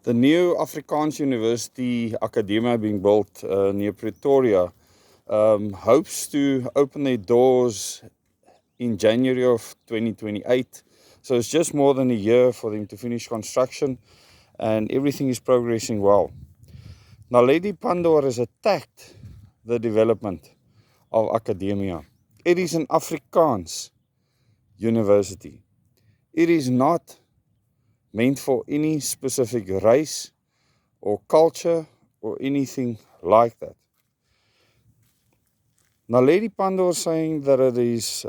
The new Afrikaans University Academia being built near Pretoria hopes to open their doors in January of 2028. So it's just more than a year for them to finish construction, and everything is progressing well. Naledi Pandor has attacked the development of academia. It is an Afrikaans university. It is not meant for any specific race or culture or anything like that. Naledi Pandor saying that it is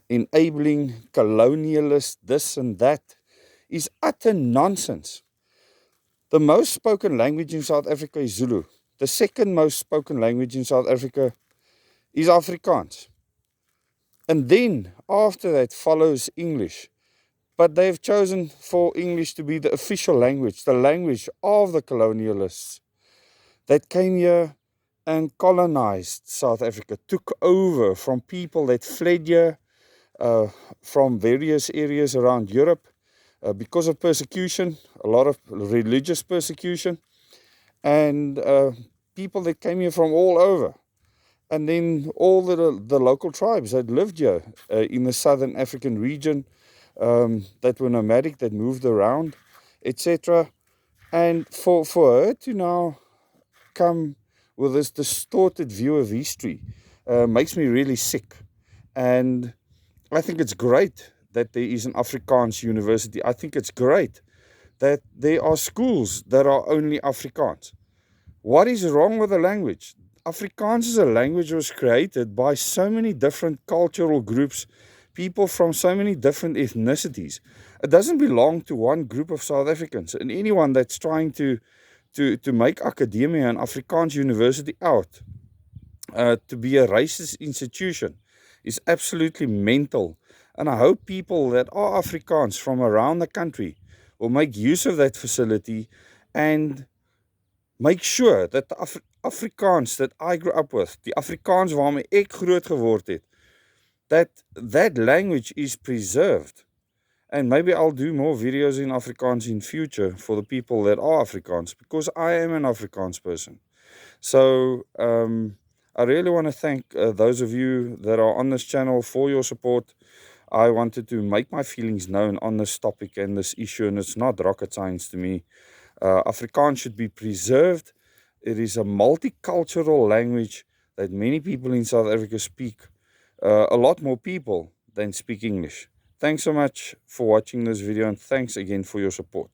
enabling colonialists, this and that, is utter nonsense. The most spoken language in South Africa is Zulu. The second most spoken language in South Africa is Afrikaans. And then after that follows English. But they've chosen for English to be the official language, the language of the colonialists that came here and colonized South Africa, took over from people that fled here from various areas around Europe because of persecution, a lot of religious persecution, and people that came here from all over. And then all the local tribes that lived here in the southern African region, that were nomadic, that moved around, etc. And for her to now come with this distorted view of history makes me really sick. And I think it's great that there is an Afrikaans university. I think it's great that there are schools that are only Afrikaans. What is wrong with the language? Afrikaans is a language that was created by so many different cultural groups, people from so many different ethnicities. It doesn't belong to one group of South Africans. And anyone that's trying to make academia and Afrikaans university out to be a racist institution is absolutely mental. And I hope people that are Afrikaans from around the country will make use of that facility and make sure that the Afrikaans that I grew up with, die Afrikaans waarmee ek groot geword het, that language is preserved. And maybe I'll do more videos in Afrikaans in future for the people that are Afrikaans, because I am an Afrikaans person. So I really want to thank those of you that are on this channel for your support. I wanted to make my feelings known on this topic and this issue, and it's not rocket science to me. Afrikaans should be preserved. It is a multicultural language that many people in South Africa speak. A lot more people than speak English. Thanks so much for watching this video, and thanks again for your support.